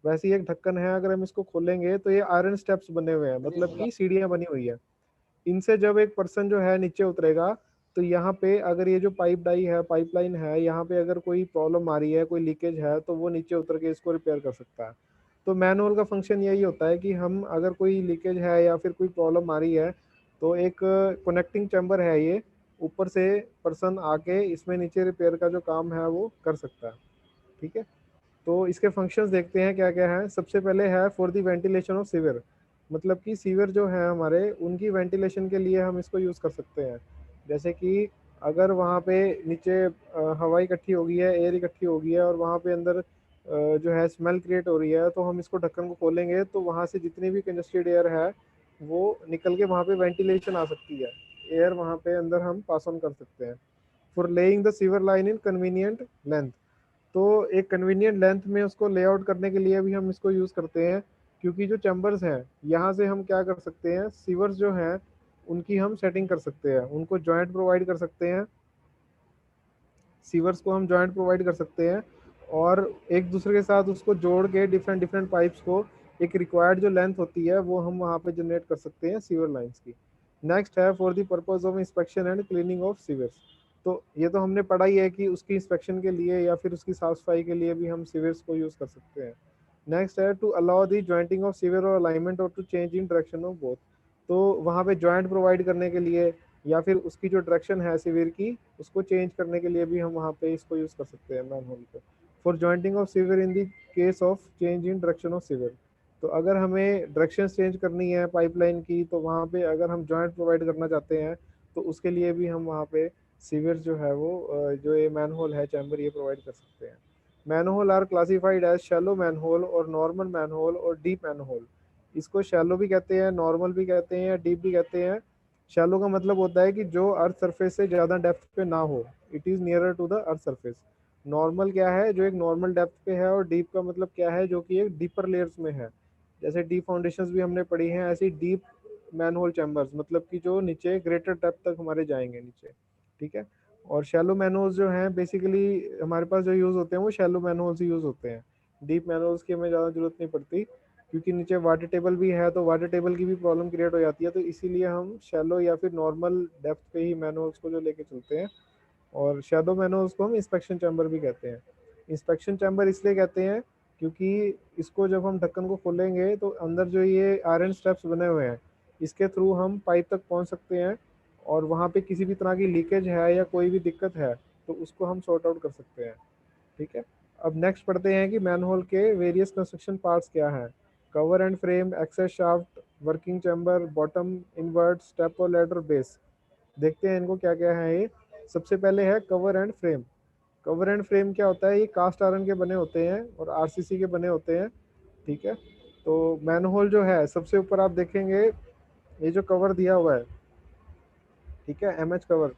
वैसे ही एक ढक्कन है, अगर हम इसको खोलेंगे तो ये आयरन स्टेप्स बने हुए हैं, मतलब कि सीढ़ियां बनी हुई है। इनसे जब एक पर्सन जो है नीचे उतरेगा, तो यहाँ पे अगर ये जो पाइप डाई है, पाइपलाइन है, यहाँ पे अगर कोई प्रॉब्लम आ रही है, कोई लीकेज है, तो वो नीचे उतर के इसको रिपेयर कर सकता है। तो मैनुअल का फंक्शन यही होता है कि हम अगर कोई लीकेज है या फिर कोई प्रॉब्लम आ रही है, तो एक कनेक्टिंग चैम्बर है ये, ऊपर से पर्सन आके इसमें नीचे रिपेयर का जो काम है वो कर सकता है। ठीक है, तो इसके फंक्शंस देखते हैं क्या क्या है। सबसे पहले है for the ventilation of sewer, मतलब कि सीवर जो है हमारे, उनकी वेंटिलेशन के लिए हम इसको यूज़ कर सकते हैं। जैसे कि अगर वहाँ पे नीचे हवा इकट्ठी हो गई है, एयर इकट्ठी हो गई है, और वहाँ पे अंदर जो है स्मेल क्रिएट हो रही है, तो हम इसको ढक्कन को खोलेंगे तो वहाँ से जितनी भी कंजस्टेड एयर है वो निकल के वहाँ पे वेंटिलेशन आ सकती है, एयर वहाँ पे अंदर हम पास ऑन कर सकते हैं। For laying the sewer line in convenient length, तो एक कन्वीनियंट लेंथ में उसको लेआउट करने के लिए भी हम इसको यूज़ करते हैं। क्योंकि जो चैम्बर्स हैं, यहाँ से हम क्या कर सकते हैं, सीवर्स जो हैं उनकी हम सेटिंग कर सकते हैं, उनको जॉइंट प्रोवाइड कर सकते हैं, सीवर्स को हम जॉइंट प्रोवाइड कर सकते हैं, और एक दूसरे के साथ उसको जोड़ के डिफरेंट डिफरेंट पाइप्स को एक रिक्वायर्ड जो लेंथ होती है वो हम वहाँ पे जनरेट कर सकते हैं सीवर लाइंस की। नेक्स्ट है for the purpose of inspection and cleaning of sewers. तो ये तो हमने पढ़ा ही है कि उसकी इंस्पेक्शन के लिए या फिर उसकी साफ सफाई के लिए भी हम सीवर्स को यूज़ कर सकते हैं। नेक्स्ट है to allow the jointing of sewer और अलाइनमेंट और to change in direction of both. तो वहाँ पे जॉइंट प्रोवाइड करने के लिए या फिर उसकी जो डायरेक्शन है सीवर की, उसको चेंज करने के लिए भी हम वहाँ पे इसको यूज़ कर सकते हैं मैनहोल को। For jointing of sewer in the case of change in direction of sewer, तो अगर हमें डायरेक्शन चेंज करनी है पाइपलाइन की, तो वहाँ पे अगर हम जॉइंट प्रोवाइड करना चाहते हैं, तो उसके लिए भी हम वहाँ पे सीवर जो है वो जो ये मैनहोल है चैम्बर, ये प्रोवाइड कर सकते हैं। Manhole are classified as shallow manhole और नॉर्मल मैनहोल और डीप मैनहोल। इसको शैलो भी कहते हैं, नॉर्मल भी कहते हैं, डीप भी कहते हैं। शैलो का मतलब होता है कि जो अर्थ सरफेस से ज़्यादा डेप्थ पे ना हो, it is nearer to the earth surface. Normal क्या है, जो एक नॉर्मल डेप्थ पे है, और डीप का मतलब क्या है, जो कि एक डीपर लेयर्स में है। जैसे डीप फाउंडेशंस भी हमने पढ़ी हैं, ऐसी डीप मैनहोल चैम्बर्स, मतलब कि जो नीचे ग्रेटर डेप्थ तक हमारे जाएंगे नीचे। ठीक है, और शैलो मैनहोल्स जो हैं बेसिकली हमारे पास जो यूज़ होते हैं वो शैलो मैनहोल्स ही यूज़ होते हैं। डीप मैनहोल्स की हमें ज़्यादा जरूरत नहीं पड़ती, क्योंकि नीचे वाटर टेबल भी है, तो वाटर टेबल की भी प्रॉब्लम क्रिएट हो जाती है, तो इसीलिए हम शैलो या फिर नॉर्मल डेप्थ पे ही मैनहोल्स को जो लेके चलते हैं। और शैडो मैनहोल्स को हम इंस्पेक्शन चैम्बर भी कहते हैं। इंस्पेक्शन चैम्बर इसलिए कहते हैं क्योंकि इसको जब हम ढक्कन को खोलेंगे तो अंदर जो ये आयरन स्टेप्स बने हुए हैं, इसके थ्रू हम पाइप तक पहुंच सकते हैं, और वहाँ पे किसी भी तरह की लीकेज है या कोई भी दिक्कत है तो उसको हम सॉर्ट आउट कर सकते हैं। ठीक है, अब नेक्स्ट पढ़ते हैं कि मैनहोल के वेरियस कंस्ट्रक्शन पार्ट्स क्या हैं। Cover and frame, access shaft, working chamber, bottom, invert, step और लैडर, बेस। देखते हैं इनको क्या क्या है ये। सबसे पहले है cover and frame. Cover and frame क्या होता है, ये कास्ट आयरन के बने होते हैं और आरसीसी के बने होते हैं। ठीक है, तो मैनहोल जो है सबसे ऊपर आप देखेंगे, ये जो कवर दिया हुआ है, ठीक है, एमएच कवर,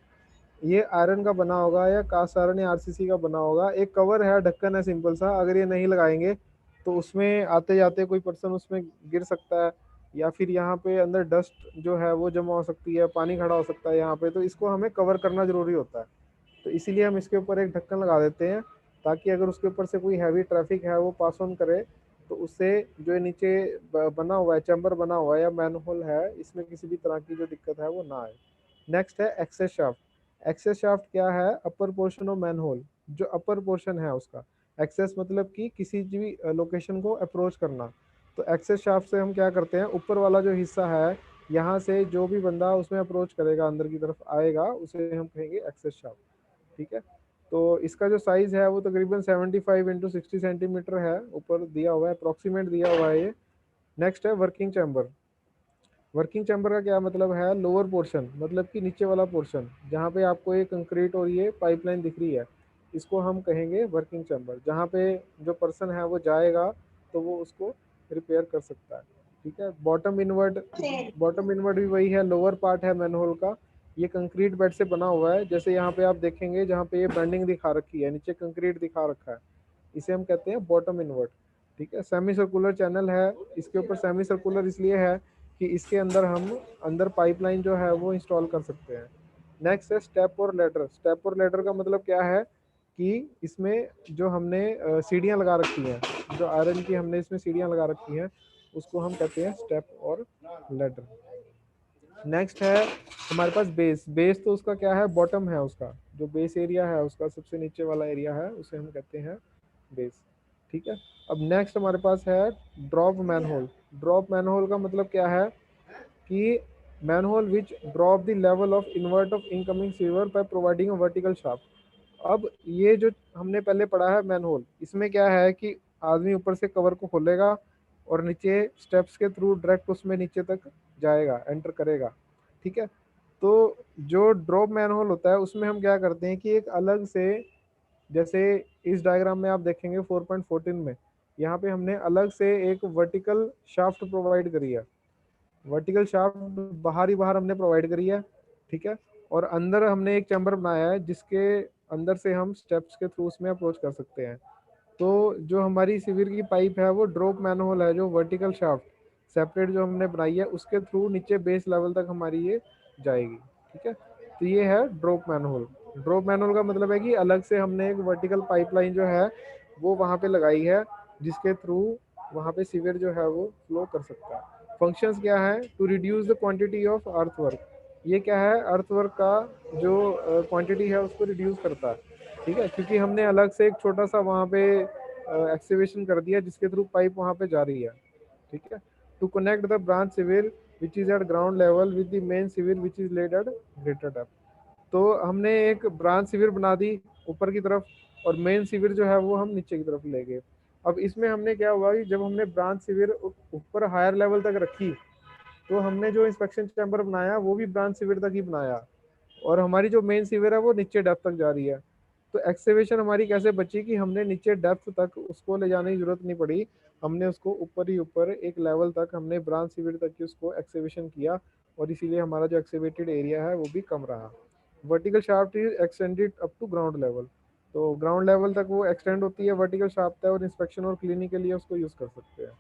ये आयरन का बना होगा या कास्ट आयरन या आरसीसी का बना होगा। एक कवर है, ढक्कन है सिंपल सा, अगर ये नहीं लगाएंगे तो उसमें आते जाते कोई पर्सन उसमें गिर सकता है, या फिर यहाँ पे अंदर डस्ट जो है वो जमा हो सकती है, पानी खड़ा हो सकता है यहाँ पे, तो इसको हमें कवर करना जरूरी होता है। तो इसीलिए हम इसके ऊपर एक ढक्कन लगा देते हैं, ताकि अगर उसके ऊपर से कोई हैवी ट्रैफिक है वो पास ऑन करे, तो उससे जो ये नीचे बना हुआ है, चैम्बर बना हुआ है या मैनहोल है, इसमें किसी भी तरह की जो दिक्कत है वो ना आए। नेक्स्ट है एक्सेस शाफ्ट। एक्सेस शाफ्ट क्या है, अपर पोर्शन ऑफ मैनहोल, जो अपर पोर्शन है उसका। एक्सेस मतलब कि किसी भी लोकेशन को अप्रोच करना। तो एक्सेस शाफ्ट से हम क्या करते हैं, ऊपर वाला जो हिस्सा है, यहाँ से जो भी बंदा उसमें अप्रोच करेगा, अंदर की तरफ आएगा, उसे हम कहेंगे एक्सेस शाफ्ट। ठीक है, तो इसका जो साइज है वो तकरीबन 75 × 60 सेंटीमीटर है, ऊपर दिया हुआ है, अप्रोक्सीमेट दिया हुआ है ये। नेक्स्ट है वर्किंग चैम्बर। वर्किंग चैम्बर का क्या मतलब है, लोअर पोर्शन, मतलब कि नीचे वाला पोर्शन, जहाँ पे आपको ये कंक्रीट और ये पाइपलाइन दिख रही है, इसको हम कहेंगे वर्किंग चैम्बर। जहाँ पे जो पर्सन है वो जाएगा तो वो उसको रिपेयर कर सकता है। ठीक है, बॉटम इनवर्ड। बॉटम इनवर्ड भी वही है, लोअर पार्ट है मैनहोल का। ये कंक्रीट बेड से बना हुआ है, जैसे यहाँ पे आप देखेंगे जहाँ पे ये बेंडिंग दिखा रखी है, नीचे कंक्रीट दिखा रखा है, इसे हम कहते हैं बॉटम इनवर्ट। ठीक है, सेमी सर्कुलर चैनल है, इसके ऊपर सेमी सर्कुलर इसलिए है कि इसके अंदर हम अंदर पाइपलाइन जो है वो इंस्टॉल कर सकते हैं। नेक्स्ट है स्टेप और लेडर। स्टेप और लेडर का मतलब क्या है कि इसमें जो हमने सीढ़ियाँ लगा रखी हैं, जो आयरन की हमने इसमें सीढ़ियाँ लगा रखी हैं, उसको हम कहते हैं स्टेप और लैडर। नेक्स्ट है हमारे पास बेस। बेस तो उसका क्या है, बॉटम है, उसका जो बेस एरिया है, उसका सबसे नीचे वाला एरिया है, उसे हम कहते हैं बेस। ठीक है। अब नेक्स्ट हमारे पास है ड्रॉप मैनहोल। ड्रॉप मैनहोल का मतलब क्या है कि manhole which drop the level of invert of incoming sewer by providing a vertical shaft. अब ये जो हमने पहले पढ़ा है मैनहोल, इसमें क्या है कि आदमी ऊपर से कवर को खोलेगा और नीचे स्टेप्स के थ्रू डायरेक्ट उसमें नीचे तक जाएगा, एंटर करेगा। ठीक है। तो जो ड्रॉप मैनहोल होता है उसमें हम क्या करते हैं कि एक अलग से, जैसे इस डायग्राम में आप देखेंगे 4.14 में, यहाँ पे हमने अलग से एक वर्टिकल शाफ्ट प्रोवाइड करी है। वर्टिकल शाफ्ट बाहर ही बाहर हमने प्रोवाइड करी है। ठीक है। और अंदर हमने एक चैम्बर बनाया है जिसके अंदर से हम स्टेप्स के थ्रू उसमें अप्रोच कर सकते हैं। तो जो हमारी सिविर की पाइप है वो ड्रॉप मैनहोल है, जो वर्टिकल शाफ्ट सेपरेट जो हमने बनाई है उसके थ्रू नीचे बेस लेवल तक हमारी ये जाएगी। ठीक है। तो ये है ड्रॉप मैनहोल। ड्रॉप मैनहोल का मतलब है कि अलग से हमने एक वर्टिकल पाइपलाइन जो है वो वहाँ पे लगाई है, जिसके थ्रू वहाँ पे सीवर जो है वो फ्लो कर सकता है। फंक्शंस क्या है, to reduce the quantity of earthwork. ये क्या है, अर्थवर्क का जो क्वांटिटी है उसको रिड्यूस करता है। ठीक है, क्योंकि हमने अलग से एक छोटा सा वहाँ पे एक्सीवेशन कर दिया जिसके थ्रू पाइप वहाँ पे जा रही है। ठीक है। To connect the branch sewer which is at ground level with the main sewer which is laid at greater depth. तो हमने एक ब्रांच सिविर बना दी ऊपर की तरफ, और मेन सिविर जो है वो हम नीचे की तरफ ले गए। अब इसमें हमने क्या हुआ कि जब हमने ब्रांच सिविर ऊपर हायर लेवल तक रखी, तो हमने जो इंस्पेक्शन चैम्बर बनाया वो भी ब्रांच सिविर तक ही बनाया, और हमारी जो मेन सीवर है वो नीचे डेप्थ तक जा रही है। तो एक्सेवेशन हमारी कैसे बची कि हमने नीचे डेप्थ तक उसको ले जाने की जरूरत नहीं पड़ी, हमने उसको ऊपर ही ऊपर एक लेवल तक हमने ब्रांच सीवर तक की उसको एक्सेवेशन किया, और इसीलिए हमारा जो एक्सेवेटेड एरिया है वो भी कम रहा। Vertical shaft is extended up to ground level. तो ग्राउंड लेवल तक वो एक्सटेंड होती है वर्टिकल शाफ्ट है, और इंस्पेक्शन और क्लीनिंग के लिए उसको यूज़ कर सकते हैं।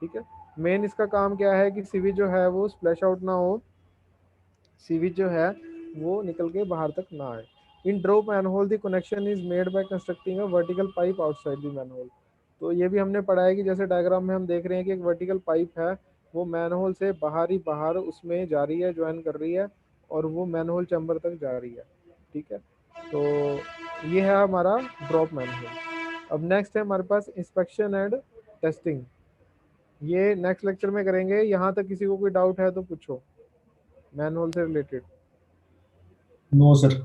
ठीक है। मेन इसका काम क्या है कि सीवी जो है वो स्प्लैश आउट ना हो, सीवी जो है वो निकल के बाहर तक ना आए। इन drop manhole the connection is made by constructing a vertical pipe outside the manhole. तो ये भी हमने पढ़ा है कि जैसे डायग्राम में हम देख रहे हैं कि एक वर्टिकल पाइप है, वो मैनहोल से बाहर ही बाहर उसमें जा रही है, ज्वाइन कर रही है, और वो मैनहोल चैम्बर तक जा रही है। ठीक है। तो ये है हमारा ड्रॉप मैनहोल। अब नेक्स्ट है हमारे पास इंस्पेक्शन एंड टेस्टिंग। ये नेक्स्ट लेक्चर में करेंगे। यहाँ तक किसी को कोई डाउट है तो पूछो मैनहोल से रिलेटेड। No sir.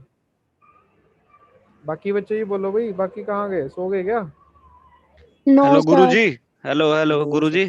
बाकी बच्चे ही बोलो भाई, बाकी कहाँ गए, सो गए क्या? No hello sir. गुरुजी। हेलो हेलो लो गुरुजी।